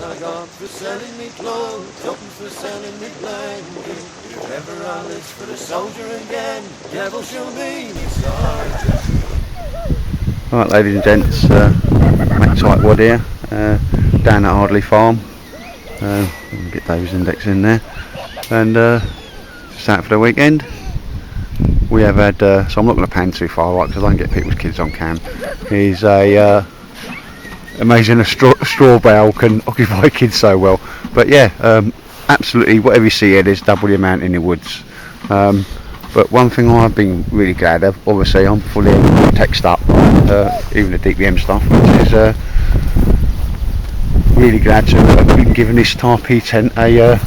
I got for selling me clothes, open for selling me blanket. If ever I live for the soldier again, devil show me sergeant. Right, ladies and gents, Mac Tightwad here, down at Ardley Farm. Get those index in there, and just out for the weekend. We have had, so I'm not going to pan too far, right, because I don't get people's kids on cam. He's a amazing, a straw bale can occupy kids so well. But yeah, absolutely, whatever you see here, there's double the amount in the woods. But one thing I've been really glad of, obviously I'm fully teched up, even the DPM stuff, which is really glad to have been given this Tarpey tent a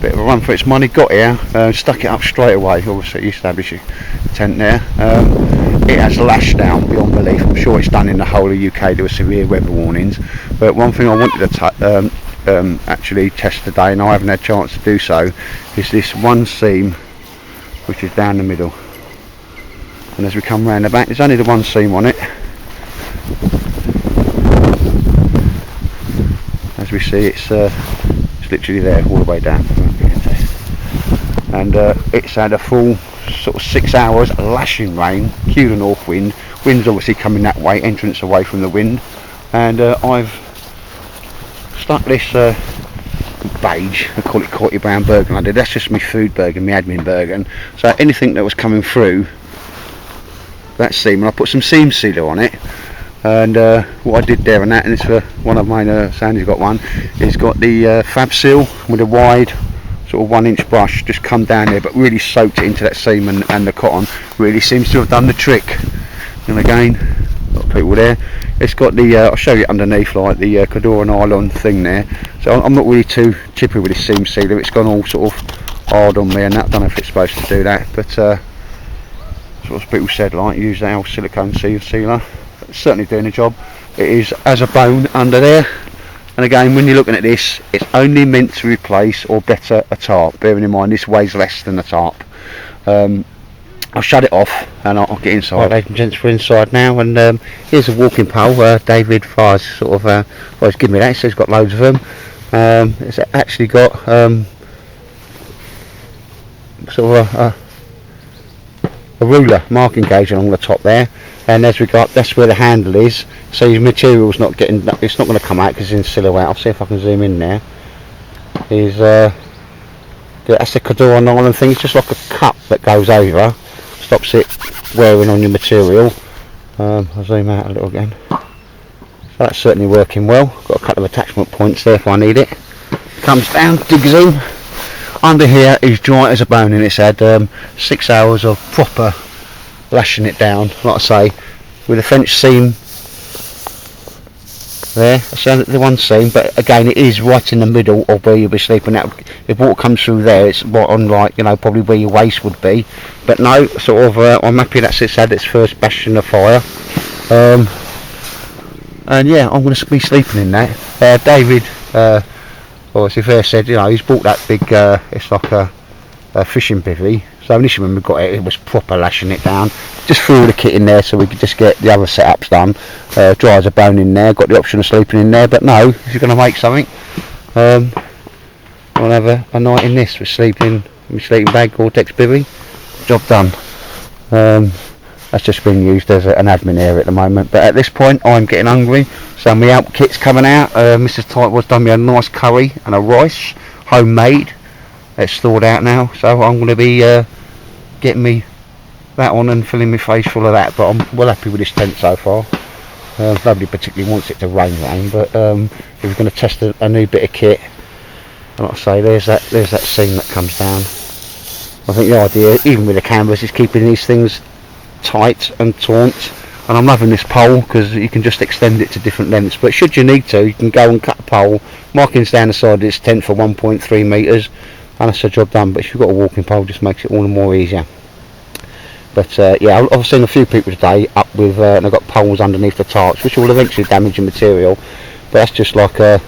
bit of a run for its money. Got here, stuck it up straight away, obviously you establish your tent there. It has lashed down beyond belief. I'm sure it's done in the whole of UK. There were severe weather warnings, but one thing I wanted to actually test today, and I haven't had a chance to do so, is this one seam which is down the middle. And as we come round the back, there's only the one seam on it. As we see, it's literally there all the way down, and it's had a full sort of 6 hours lashing rain, cue the north wind. Wind's obviously coming that way, entrance away from the wind, and I've stuck this beige, I call it Courty Brown Bergen under. That's just my food Bergen, my admin Bergen. So anything that was coming through that seam, and I put some seam sealer on it. And what I did there, and it's for one of mine, Sandy's got one, is got the Fab Seal with a wide sort of 1 inch brush, just come down there, but really soaked it into that seam, and the cotton really seems to have done the trick. And again, a lot of people there. It's got the, I'll show you underneath, like the Cadora nylon thing there. So I'm not really too chippy with this seam sealer. It's gone all sort of hard on me, and I don't know if it's supposed to do that, but sort of people said, like, use that old silicone sealer. It's certainly doing the job. It is as a bone under there. And again, when you're looking at this, it's only meant to replace or better a tarp, bearing in mind this weighs less than a tarp. I'll shut it off and I'll get inside. Right, ladies and gents, we're inside now, and here's a walking pole. David Fires sort of, well, he's given me that, so he's got loads of them. It's actually got sort of a ruler marking gauge along the top there, and as we got, that's where the handle is, so your material's not getting, it's not going to come out because it's in silhouette. I'll see if I can zoom in there. Is that's the Cadora nylon thing. It's just like a cup that goes over, stops it wearing on your material. I'll zoom out a little again. So that's certainly working well. Got a couple of attachment points there if I need it. Comes down, digs in. Under here is dry as a bone, and it's had 6 hours of proper lashing it down, like I say, with a French seam there. So the one seam, but again it is right in the middle of where you'll be sleeping. That, if water comes through there, it's right on, like, you know, probably where your waist would be. But no, sort of, I'm happy that's it's had its first bastion of fire. And yeah, I'm going to be sleeping in that. David, obviously first said, you know, he's bought that big, it's like a fishing bivvy. So initially when we got it, it was proper lashing it down. Just threw the kit in there so we could just get the other setups done. Dry as a bone in there, got the option of sleeping in there, but no, if you're going to make something, I'll have a night in this with sleeping, my sleeping bag, Gore-Tex bivvy. Job done. That's just being used as an admin area at the moment, but at this point I'm getting hungry, so my out kit's coming out. Mrs. Tightwad's done me a nice curry and a rice, homemade. It's stored out now, so I'm going to be getting me that on and filling my face full of that. But I'm well happy with this tent so far. Nobody particularly wants it to rain, but if we're going to test a new bit of kit, and like I say, there's that seam that comes down. I think the idea, even with the canvas, is keeping these things tight and taut. And I'm loving this pole because you can just extend it to different lengths, but should you need to, you can go and cut a pole, markings down the side of this tent for 1.3 metres, and that's the job done. But if you've got a walking pole, it just makes it all the more easier. But yeah, I've seen a few people today up with, and they've got poles underneath the tarps, which will eventually damage the material, but that's just like a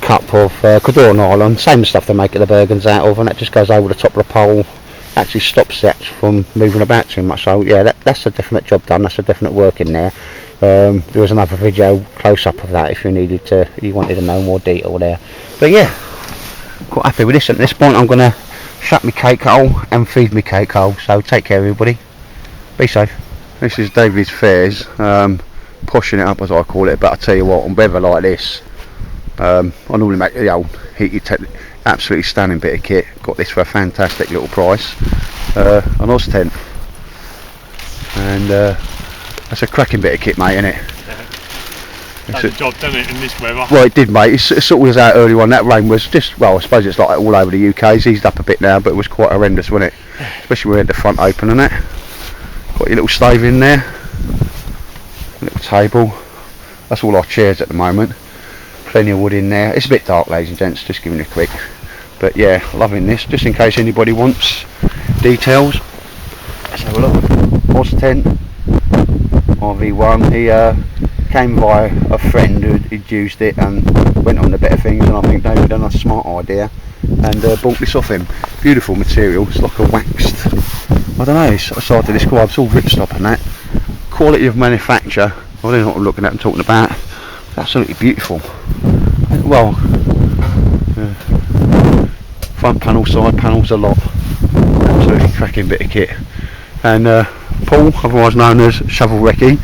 cup of Cadora nylon, same stuff they make the Bergens out of, and that just goes over the top of the pole, actually stops that from moving about too much. So yeah, that's a definite job done. That's a definite work in there. There was another video close up of that if you wanted to know more detail there. But yeah, quite happy with this. At this point I'm going to shut my cake hole and feed my cake hole. So take care everybody, be safe. This is David's Fairs, pushing it up as I call it, but I tell you what, on weather like this, I normally make the old heated absolutely stunning bit of kit. Got this for a fantastic little price, an Oz tent, and that's a cracking bit of kit, mate, isn't it? That's a job, doesn't it, in this weather? Well, it did, mate. It sort of was out early on. That rain was just, well, I suppose it's like all over the UK. It's eased up a bit now, but it was quite horrendous, wasn't it? Especially when we had the front open and that. Got your little stove in there, little table. That's all our chairs at the moment. Plenty of wood in there. It's a bit dark, ladies and gents, just giving you a quick. But yeah, loving this, just in case anybody wants details. Let's have a look. Oz tent, RV1. He came by a friend who'd used it and went on to better things, and I think David done a smart idea and bought this off him. Beautiful material. It's like a waxed, I don't know, it's hard to describe. It's all ripstop and that. Quality of manufacture, I don't know what I'm looking at and talking about. Absolutely beautiful. Well, front panel, side panels, a lot. Absolutely cracking bit of kit. And Paul, otherwise known as Shovel Recce,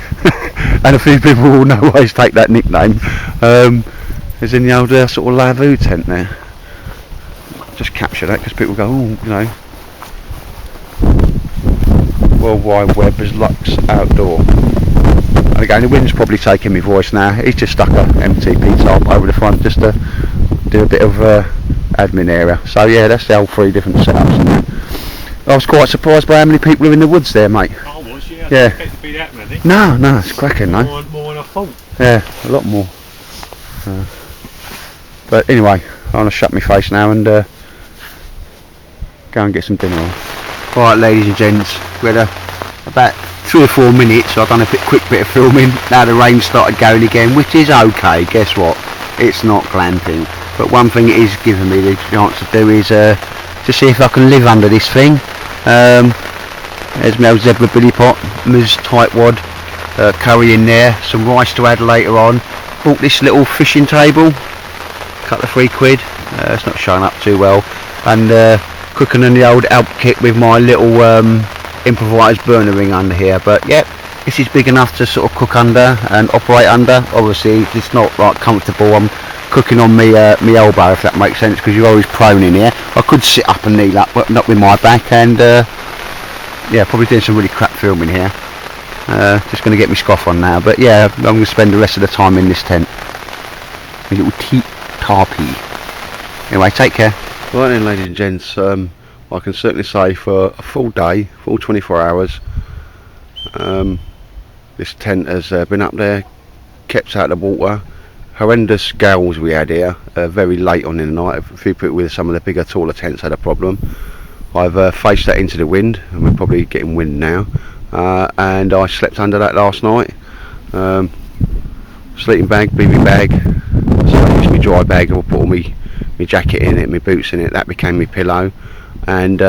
and a few people will know always take that nickname, is in the old sort of Lavu tent there. Just capture that because people go, oh, you know, World Wide Web is Lux Outdoor. And again, the wind's probably taking my voice now. He's just stuck a MTP tarp over the front just to do a bit of admin area. So yeah, that's the old 3 different setups in there. I was quite surprised by how many people are in the woods there, mate. I was, yeah. I Yeah. didn't expect it to be that many. No, it's cracking, though. More than I thought. Yeah, a lot more. But anyway, I'm going to shut my face now and go and get some dinner on. Right, ladies and gents, we had about 3 or 4 minutes. I've done a quick bit of filming. Now the rain started going again, which is okay. Guess what? It's not glamping. But one thing it is giving me the chance to do is to see if I can live under this thing. There's my old zebra billy pot, Ms tightwad, curry in there, some rice to add later on. Bought this little fishing table, couple of £3. It's not showing up too well. And cooking in the old Alp kit with my little improvised burner ring under here. But yep, this is big enough to sort of cook under and operate under. Obviously it's not like comfortable. I'm cooking on me elbow, if that makes sense, because you're always prone in here. I could sit up and kneel up, but not with my back. And yeah, probably doing some really crap filming here. Just going to get my scoff on now. But yeah, I'm going to spend the rest of the time in this tent. A little teat tarpy. Anyway, take care. Right then, ladies and gents, I can certainly say for a full day, full 24 hours, this tent has been up there, kept out of the water. Horrendous gales we had here, very late on in the night. A few people with some of the bigger, taller tents had a problem. I've faced that into the wind, and we're probably getting wind now. And I slept under that last night. Sleeping bag, BB bag, so I used my dry bag, and I put all my jacket in it, my boots in it. That became my pillow. And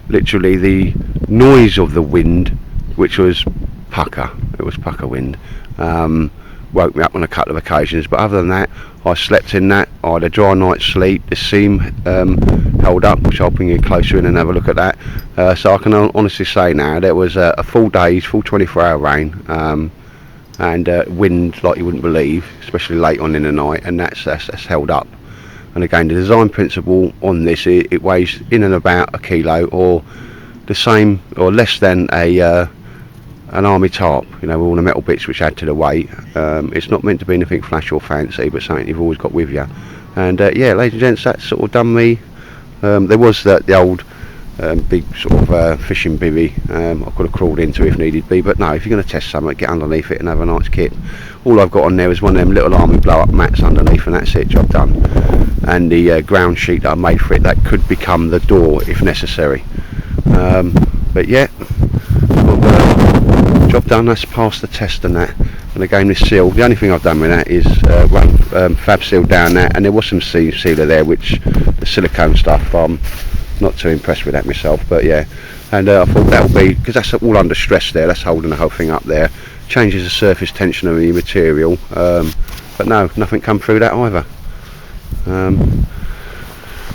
literally the noise of the wind, which was pucker, it was pucker wind, woke me up on a couple of occasions. But other than that, I slept in that. I had a dry night's sleep. The seam held up, which I'll bring you closer in and have a look at that. So I can honestly say now there was a full day's, full 24-hour rain, and wind like you wouldn't believe, especially late on in the night, and that's held up. And again, the design principle on this, it weighs in and about 1 kilo, or the same or less than an army tarp, you know, with all the metal bits which add to the weight. It's not meant to be anything flash or fancy, but something you've always got with you. And yeah, ladies and gents, that's sort of done me. There was the old big sort of fishing bivvy I could have crawled into if needed be, but no, if you're going to test something, get underneath it and have a nice kit. All I've got on there is one of them little army blow up mats underneath, and that's it, job done. And the ground sheet that I made for it, that could become the door if necessary. But yeah, job done. That's passed the test and that. And again, this seal, the only thing I've done with that is run fab seal down that, and there was some sealer there, which the silicone stuff not too impressed with that myself, but yeah. And I thought that would be, because that's all under stress there, that's holding the whole thing up there, changes the surface tension of the material, but no, nothing come through that either.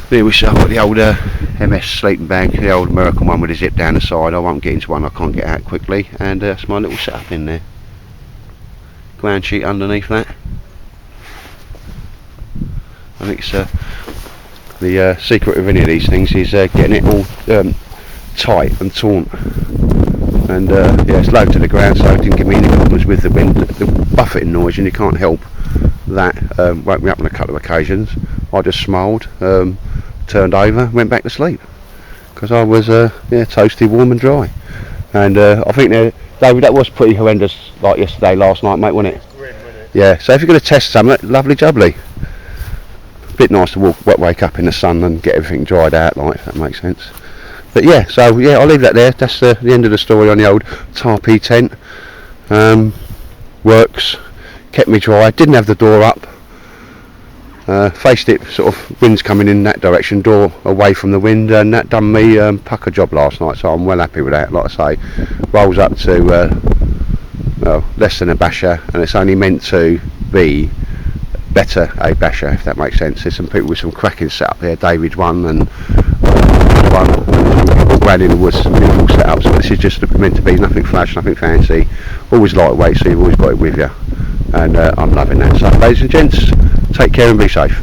There we see, I've got the old MS sleeping bag, the old American one with the zip down the side. I won't get into one I can't get out quickly, and that's my little setup in there. Ground sheet underneath that. I think it's the secret of any of these things is getting it all tight and taut. And yeah, it's low to the ground, so it didn't give me any problems with the wind. The buffeting noise, and you can't help that, woke me up on a couple of occasions. I just smiled, turned over, went back to sleep, because I was yeah, toasty, warm and dry. And I think David, that was pretty horrendous, like yesterday, last night, mate, wasn't it? Grim, wasn't it? Yeah, so if you're going to test something, lovely jubbly. Bit nice to wake up in the sun and get everything dried out, like, if that makes sense. But yeah, so yeah, I'll leave that there. That's the end of the story on the old Tarpey tent. Works, kept me dry, didn't have the door up. Faced it, sort of wind's coming in that direction, door away from the wind, and that done me pucker job last night, so I'm well happy with that. Like I say, rolls up to well, less than a basher, and it's only meant to be better a basher, if that makes sense. There's some people with some cracking setup there, David one and one, around in the woods, some beautiful setups, but this is just meant to be nothing flash, nothing fancy, always lightweight, so you've always got it with you, and I'm loving that. So ladies and gents, take care and be safe.